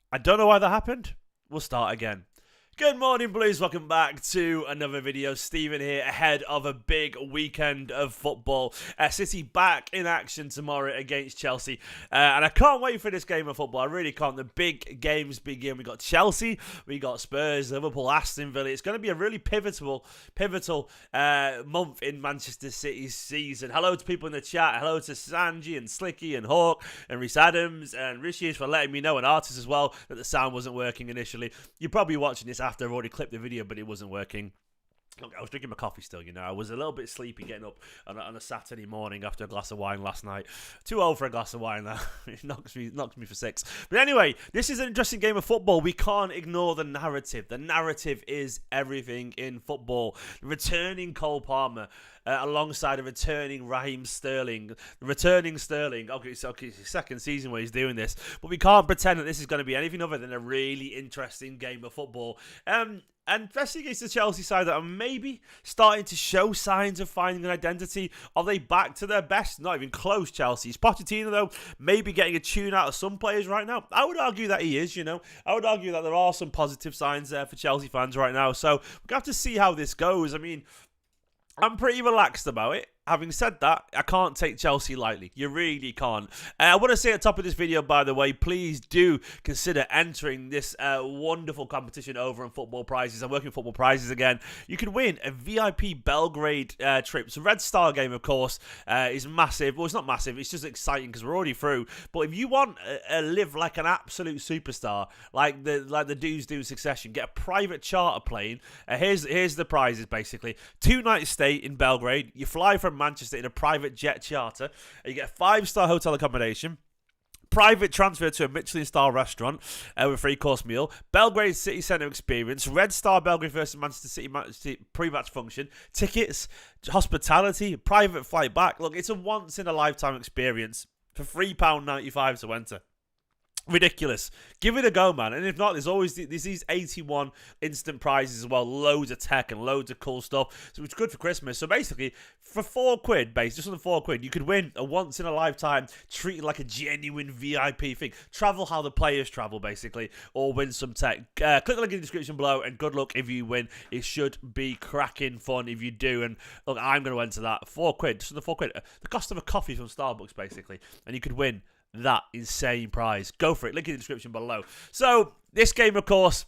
I don't know why that happened. We'll start again. Good morning, Blues. Welcome back to another video. Stephen here, ahead of a big weekend of football. City back in action tomorrow against Chelsea. And I can't wait for this game of football. I really can't. The big games begin. We got Chelsea, we got Spurs, Liverpool, Aston Villa. It's going to be a really pivotal month in Manchester City's season. Hello to people in the chat. Hello to Sanji and Slicky and Hawk and Rhys Adams and Rishi for letting me know, and artists as well, that the sound wasn't working initially. You're probably watching this after I've already clipped the video, but it wasn't working. Look, I was drinking my coffee still, you know. I was a little bit sleepy getting up on a Saturday morning after a glass of wine last night. Too old for a glass of wine, though. It knocks me for 6. But anyway, this is an interesting game of football. We can't ignore the narrative. The narrative is everything in football. Returning Cole Palmer alongside a returning Raheem Sterling. Returning Sterling. Okay, it's his second season where he's doing this. But we can't pretend that this is going to be anything other than a really interesting game of football. And especially against the Chelsea side that are maybe starting to show signs of finding an identity. Are they back to their best? Not even close, Chelsea. Is Pochettino, though, maybe getting a tune out of some players right now? I would argue that he is, you know. I would argue that there are some positive signs there for Chelsea fans right now. So we're going to have to see how this goes. I mean, I'm pretty relaxed about it. Having said that, I can't take Chelsea lightly. You really can't. I want to say at the top of this video, by the way, please do consider entering this wonderful competition over on Football Prizes. I'm working Football Prizes again. You can win a VIP Belgrade trip. So Red Star game, of course, is massive. Well, it's not massive. It's just exciting because we're already through. But if you want to live like an absolute superstar, like the dudes do in Succession, get a private charter plane. Here's the prizes, basically. 2-night stay in Belgrade. You fly from Manchester in a private jet charter. You get a 5-star hotel accommodation, private transfer to a Michelin-star restaurant with a 3-course meal, Belgrade City Centre experience, Red Star Belgrade versus Manchester City pre-match function, tickets, hospitality, private flight back. Look, it's a once-in-a-lifetime experience for £3.95 to enter. Ridiculous. Give it a go, man. And if not, there's always these 81 instant prizes as well. Loads of tech and loads of cool stuff. So it's good for Christmas. So basically, for £4, just under £4, you could win a once-in-a-lifetime, treated like a genuine VIP thing. Travel how the players travel, basically, or win some tech. Click the link in the description below, and good luck if you win. It should be cracking fun if you do. And look, I'm going to enter that. £4, just under £4. The cost of a coffee from Starbucks, basically. And you could win that insane prize. Go for it. Link in the description below. So, this game, of course,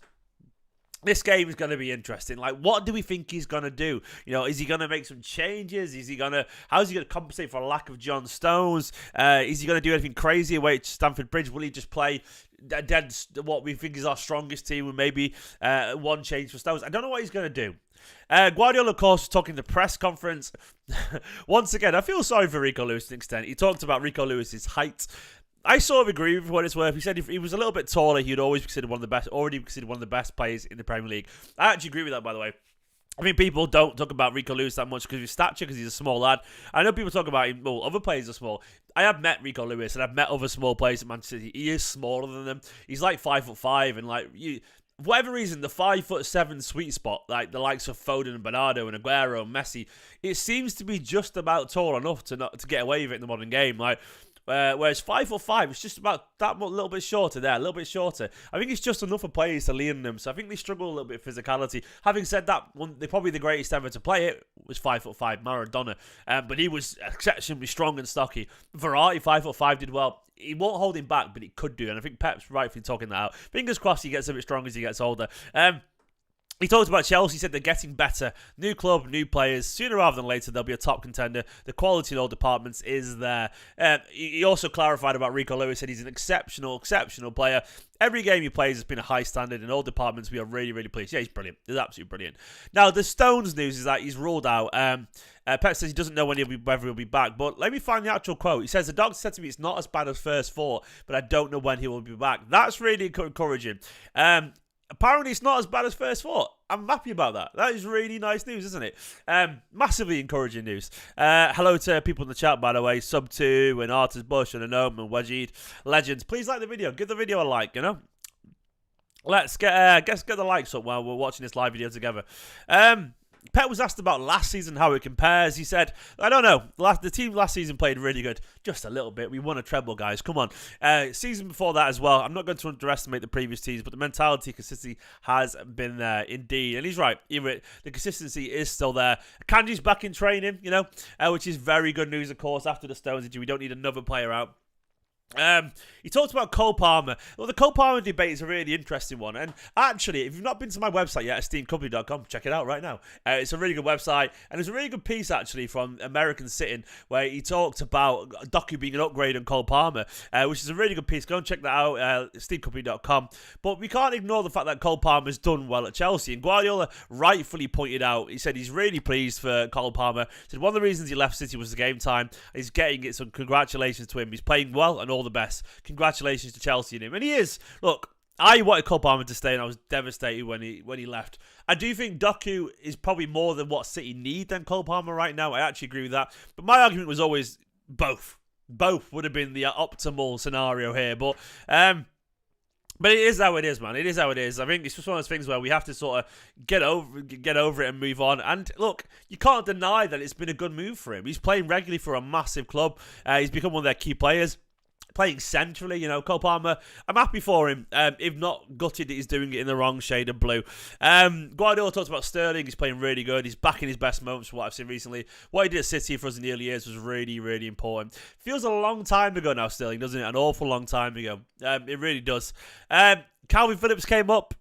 this game is going to be interesting. Like, what do we think he's going to do? You know, is he going to make some changes? How's he going to compensate for a lack of John Stones? Is he going to do anything crazy away at Stamford Bridge? Will he just play dead what we think is our strongest team with maybe one change for Stones? I don't know what he's going to do. Guardiola, of course, was talking to the press conference. Once again, I feel sorry for Rico Lewis to an extent. He talked about Rico Lewis's height. I sort of agree with what it's worth. He said if he was a little bit taller, he'd always be considered one of the best players in the Premier League. I actually agree with that, by the way. I mean, people don't talk about Rico Lewis that much because of his stature, because he's a small lad. I know people talk about him, well, other players are small. I have met Rico Lewis, and I've met other small players at Manchester City. He is smaller than them. He's like 5'5", and like for whatever reason, the 5'7" sweet spot, like the likes of Foden and Bernardo and Aguero and Messi, it seems to be just about tall enough to get away with it in the modern game. Like, whereas 5'5", it's just about that little bit shorter there, a little bit shorter. I think it's just enough for players to lean them, so I think they struggle a little bit with physicality. Having said that, they're probably the greatest ever to play it was 5'5", Maradona, but he was exceptionally strong and stocky. Verratti, 5'5", did well. He won't hold him back, but he could do, and I think Pep's rightfully talking that out. Fingers crossed he gets a bit stronger as he gets older. He talked about Chelsea, said they're getting better. New club, new players. Sooner rather than later, they'll be a top contender. The quality in all departments is there. He also clarified about Rico Lewis, said he's an exceptional player. Every game he plays has been a high standard in all departments. We are really, really pleased. Yeah, he's brilliant. He's absolutely brilliant. Now, the Stones news is that he's ruled out. Pep says he doesn't know whether he'll be back. But let me find the actual quote. He says, the doctor said to me it's not as bad as first thought, but I don't know when he will be back. That's really encouraging. Apparently, it's not as bad as first thought. I'm happy about that. That is really nice news, isn't it? Massively encouraging news. Hello to people in the chat, by the way. Sub2 and Artis Bush and Anom and Wajid. Legends. Please like the video. Give the video a like, you know? Let's get the likes up while we're watching this live video together. Pep was asked about last season, how it compares. He said, I don't know. The team last season played really good. Just a little bit. We won a treble, guys. Come on. Season before that as well. I'm not going to underestimate the previous teams, but the mentality, consistency has been there indeed. And he's right. The consistency is still there. Kanji's back in training, which is very good news, of course, after the Stones injury. We don't need another player out. He talked about Cole Palmer. Well, the Cole Palmer debate is a really interesting one. And actually, if you've not been to my website yet, esteemedcompany.com, check it out right now. It's a really good website. And there's a really good piece, actually, from American Sitting, where he talked about Doku being an upgrade on Cole Palmer, which is a really good piece. Go and check that out, esteemedcompany.com. But we can't ignore the fact that Cole Palmer's done well at Chelsea. And Guardiola rightfully pointed out, he said he's really pleased for Cole Palmer. He said one of the reasons he left City was the game time. He's getting it, so congratulations to him. He's playing well and all the best. Congratulations to Chelsea and him. And he is. Look, I wanted Cole Palmer to stay and I was devastated when he left. I do think Doku is probably more than what City need than Cole Palmer right now. I actually agree with that. But my argument was always both. Both would have been the optimal scenario here. But it is how it is, man. It is how it is. I think it's just one of those things where we have to sort of get over it and move on. And look, you can't deny that it's been a good move for him. He's playing regularly for a massive club. He's become one of their key players. Playing centrally, Cole Palmer, I'm happy for him. If not gutted that he's doing it in the wrong shade of blue. Guardiola talks about Sterling. He's playing really good. He's back in his best moments from what I've seen recently. What he did at City for us in the early years was really, really important. Feels a long time ago now, Sterling, doesn't it? An awful long time ago. It really does. Calvin Phillips came up.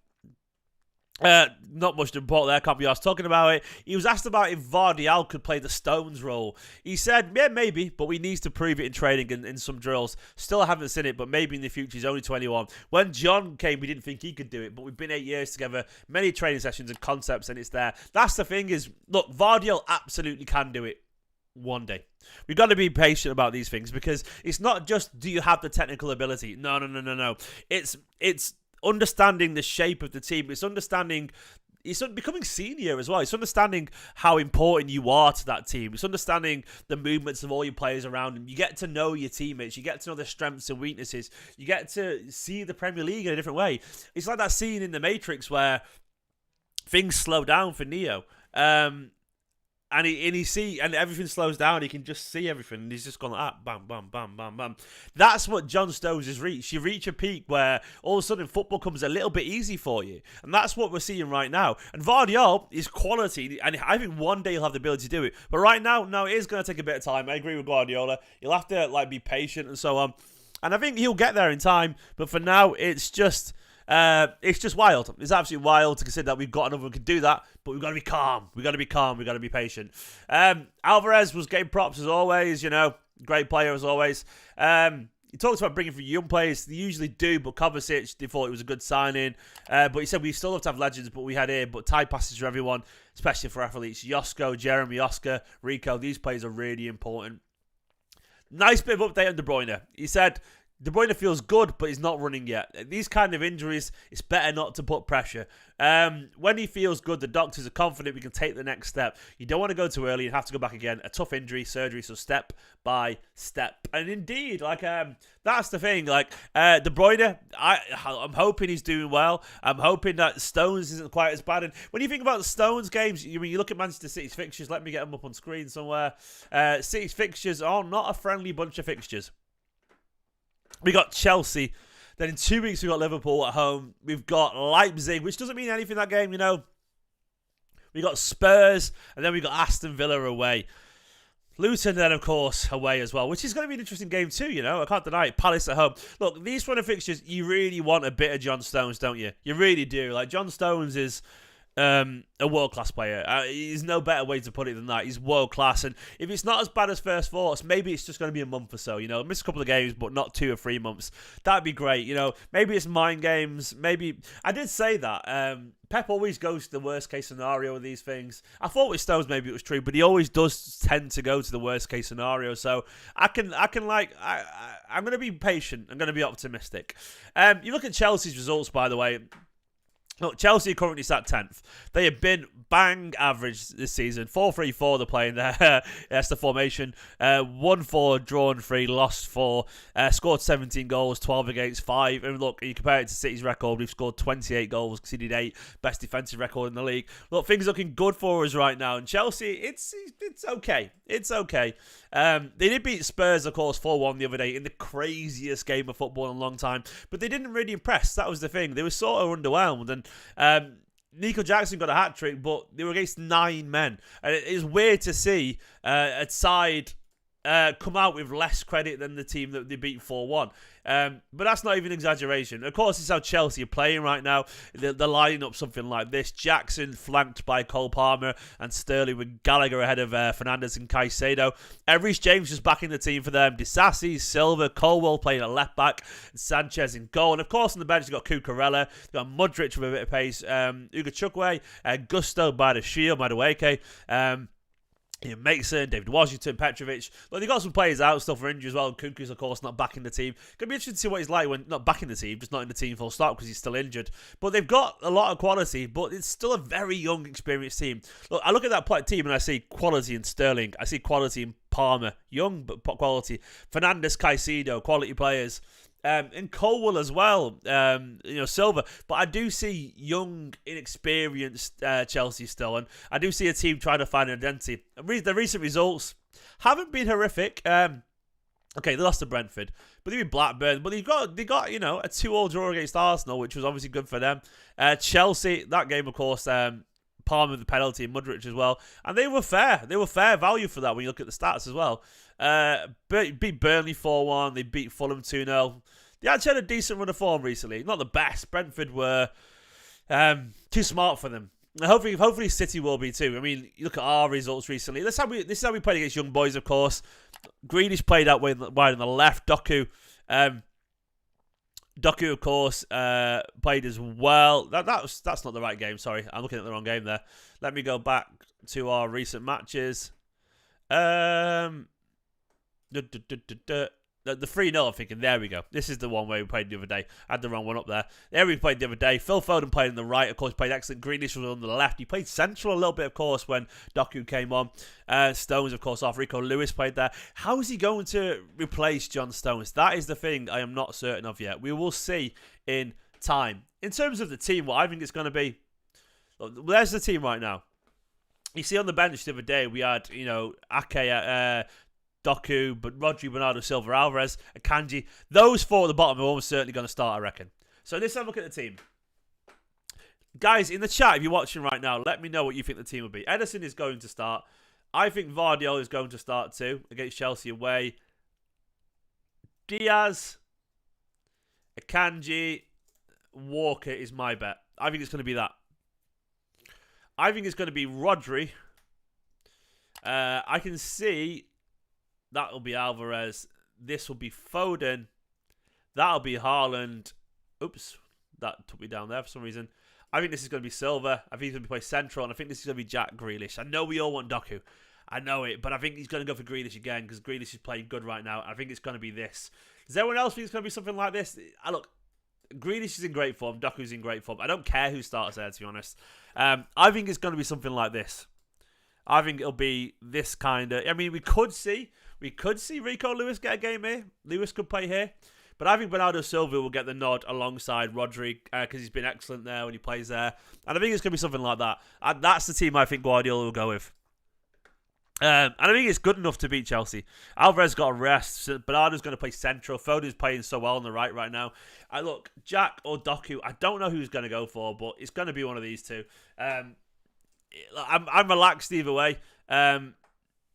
Not much to report there, can't be asked talking about it. He was asked about if Vardial could play the Stones role. He said, yeah, maybe, but we need to prove it in training and in some drills. Still haven't seen it, but maybe in the future. He's only 21. When John came, we didn't think he could do it, but we've been 8 years together, many training sessions and concepts, and it's there. That's the thing is, look, Vardial absolutely can do it one day. We've got to be patient about these things because it's not just do you have the technical ability. No. It's understanding the shape of the team. It's becoming senior as well. It's understanding how important you are to that team. It's understanding the movements of all your players around them. You get to know your teammates. You get to know their strengths and weaknesses. You get to see the Premier League in a different way. It's like that scene in The Matrix where things slow down for Neo. And everything slows down. He can just see everything. And he's just gone like that. Bam, bam, bam, bam, bam. That's what John Stones has reached. You reach a peak where all of a sudden football comes a little bit easy for you. And that's what we're seeing right now. And Vardial is quality. And I think one day he'll have the ability to do it. But right now, no, it is going to take a bit of time. I agree with Guardiola. You'll have to be patient and so on. And I think he'll get there in time. But for now, it's just wild. It's absolutely wild to consider that we've got another one who can do that, but we've got to be calm. We've got to be calm. We've got to be patient. Alvarez was getting props as always, great player as always. He talks about bringing for young players. They usually do, but Kovacic, they thought it was a good signing. But he said we still have to have legends, but we had here. But tight passes for everyone, especially for athletes. Josko, Jeremy, Oscar, Rico, these players are really important. Nice bit of update on De Bruyne. He said De Bruyne feels good, but he's not running yet. These kind of injuries, it's better not to put pressure. When he feels good, the doctors are confident we can take the next step. You don't want to go too early and have to go back again. A tough injury, surgery, so step by step. And indeed, that's the thing. De Bruyne, I'm hoping he's doing well. I'm hoping that Stones isn't quite as bad. And when you think about the Stones games, you look at Manchester City's fixtures. Let me get them up on screen somewhere. City's fixtures are not a friendly bunch of fixtures. We got Chelsea. Then in 2 weeks, we got Liverpool at home. We've got Leipzig, which doesn't mean anything that game, We got Spurs, and then we got Aston Villa away. Luton then, of course, away as well, which is going to be an interesting game too, I can't deny it. Palace at home. Look, these run of fixtures, you really want a bit of John Stones, don't you? You really do. John Stones is a world-class player. There's no better way to put it than that. He's world-class. And if it's not as bad as first thoughts, maybe it's just going to be a month or so. Miss a couple of games, but not 2 or 3 months. That'd be great. Maybe it's mind games. Maybe I did say that. Pep always goes to the worst-case scenario with these things. I thought with Stones maybe it was true, but he always does tend to go to the worst-case scenario. So I'm going to be patient. I'm going to be optimistic. You look at Chelsea's results, by the way. Look, Chelsea currently sat 10th. They have been bang average this season. 4-3-4 they're playing there. That's the formation. 1-4, drawn 3, lost 4. Scored 17 goals, 12 against 5. And look, you compare it to City's record, we've scored 28 goals, conceded 8. Best defensive record in the league. Look, things are looking good for us right now. And Chelsea, it's okay. It's okay. They did beat Spurs, of course, 4-1 the other day in the craziest game of football in a long time. But they didn't really impress. That was the thing. They were sort of underwhelmed. And Nico Jackson got a hat-trick, but they were against 9 men. And it is weird to see a side come out with less credit than the team that they beat 4-1. But that's not even exaggeration. Of course, it's how Chelsea are playing right now. They're lining up something like this. Jackson flanked by Cole Palmer and Sterling with Gallagher ahead of Fernandes and Caicedo. Reece James is back in the team for them. Disasi, Silva, Colwell playing at left back, and Sanchez in goal. And of course, on the bench, you've got Cucurella, you've got Mudryk with a bit of pace, Ugo Chukwe, Gusto, Madueke, Ian Mason, David Washington, Petrovic. Look, they got some players out, still for injury as well. Kuku's, of course, not back in the team. Going to be interesting to see what he's like when not back in the team, just not in the team full stop because he's still injured. But they've got a lot of quality, but it's still a very young, experienced team. Look, I look at that team and I see quality in Sterling. I see quality in Palmer. Young, but quality. Fernandes, Caicedo, quality players. And Colwell as well, Silva. But I do see young, inexperienced Chelsea still, and I do see a team trying to find an identity. The recent results haven't been horrific. Okay, they lost to Brentford, but they beat Blackburn. But they got a 2-2 draw against Arsenal, which was obviously good for them. Chelsea, that game, of course, Palmer with the penalty and Mudryk as well, and they were fair. They were fair value for that when you look at the stats as well. Beat Burnley 4-1. They beat Fulham 2-0. They actually had a decent run of form recently. Not the best. Brentford were too smart for them. Hopefully City will be too. I mean, you look at our results recently. This is how we played against young boys, of course. Grealish played out wide on the left. Doku, of course, played as well. That's not the right game. Sorry, I'm looking at the wrong game there. Let me go back to our recent matches. The 3-0, I'm thinking, there we go. This is the one where we played the other day. I had the wrong one up there. There we played the other day. Phil Foden played on the right, of course, played excellent. Grealish was on the left. He played central a little bit, of course, when Doku came on. Stones, of course, off. Rico Lewis played there. How is he going to replace John Stones? That is the thing I am not certain of yet. We will see in time. In terms of the team, what I think it's going to be, there's the team right now. You see on the bench the other day, we had, Ake, Doku, but Rodri, Bernardo Silva, Alvarez, Akanji. Those 4 at the bottom are almost certainly going to start, I reckon. So let's have a look at the team. Guys, in the chat, if you're watching right now, let me know what you think the team will be. Ederson is going to start. I think Guardiola is going to start too, against Chelsea away. Diaz, Akanji, Walker is my bet. I think it's going to be that. I think it's going to be Rodri. I can see that'll be Alvarez. This will be Foden. That'll be Haaland. Oops, that took me down there for some reason. I think this is going to be Silva. I think he's going to play central, and I think this is going to be Jack Grealish. I know we all want Doku. I know it, but I think he's going to go for Grealish again because Grealish is playing good right now. I think it's going to be this. Does anyone else think it's going to be something like this? Look, Grealish is in great form. Doku's in great form. I don't care who starts there, to be honest. I think it's going to be something like this. I think it'll be this kind of... I mean, we could see Rico Lewis get a game here. Lewis could play here. But I think Bernardo Silva will get the nod alongside Rodri because he's been excellent there when he plays there. And I think it's going to be something like that. And that's the team I think Guardiola will go with. And I think it's good enough to beat Chelsea. Alvarez got a rest. Bernardo's going to play central. Foden's playing so well on the right now. Look, Jack or Doku, I don't know who's going to go for, but it's going to be one of these two. I'm relaxed either way. Yeah,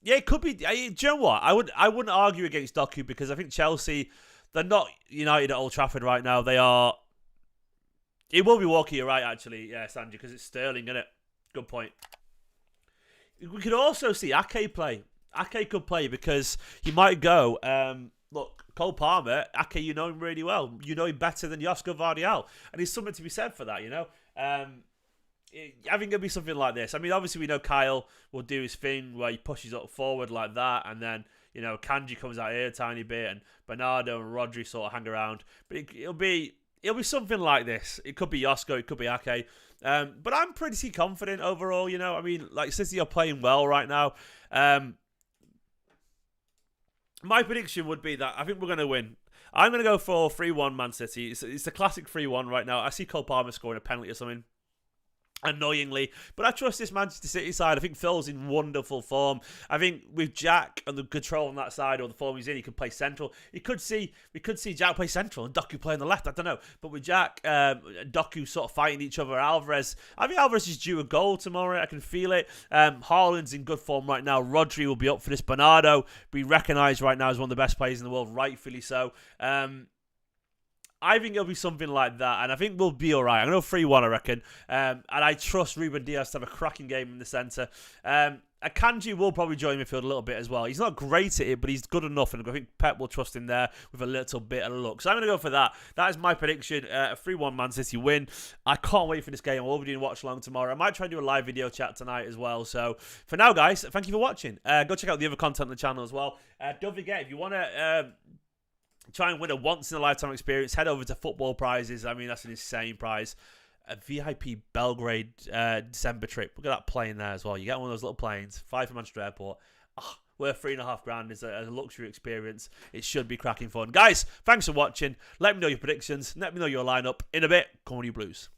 it could be. Do you know what? I wouldn't argue against Doku because I think Chelsea, they're not United at Old Trafford right now. They are. It will be Walker, you're right, actually. Yeah, Sanji, because it's Sterling, isn't it? Good point. We could also see Ake play. Ake could play because he might go. Look, Cole Palmer, Ake, you know him really well. You know him better than Josko Vardial. And there's something to be said for that, I think it'll be something like this. I mean, obviously we know Kyle will do his thing where he pushes up forward like that, and then Kanji comes out here a tiny bit, and Bernardo and Rodri sort of hang around. But it'll be it'll be something like this. It could be Josko, it could be Ake. But I'm pretty confident overall, you know. I mean, like, City are playing well right now. My prediction would be that I think we're going to win. I'm going to go for 3-1 Man City. It's a classic 3-1 right now. I see Cole Palmer scoring a penalty or something, annoyingly, but I trust this Manchester City side. I think Phil's in wonderful form. I think with Jack and the control on that side, or the form he's in, he could play central. We could see Jack play central and Doku play on the left. I don't know, but with Jack, Doku sort of fighting each other, Alvarez, I think Alvarez is due a goal tomorrow. I can feel it. Haaland's in good form right now. Rodri will be up for this. Bernardo be recognised right now as one of the best players in the world, rightfully so. I think it'll be something like that, and I think we'll be all right. I'm going to go 3-1, I reckon. And I trust Ruben Dias to have a cracking game in the centre. Akanji will probably join midfield a little bit as well. He's not great at it, but he's good enough, and I think Pep will trust him there with a little bit of luck. So I'm going to go for that. That is my prediction, a 3-1 Man City win. I can't wait for this game. I will be doing watch along tomorrow. I might try and do a live video chat tonight as well. So for now, guys, thank you for watching. Go check out the other content on the channel as well. Don't forget, if you want to try and win a once-in-a-lifetime experience, head over to Football Prizes. I mean, that's an insane prize. A VIP Belgrade December trip. Look at that plane there as well. You get one of those little planes, 5 from Manchester Airport. Worth $3,500 is a luxury experience. It should be cracking fun. Guys, thanks for watching. Let me know your predictions. Let me know your lineup. In a bit, come on, you Blues.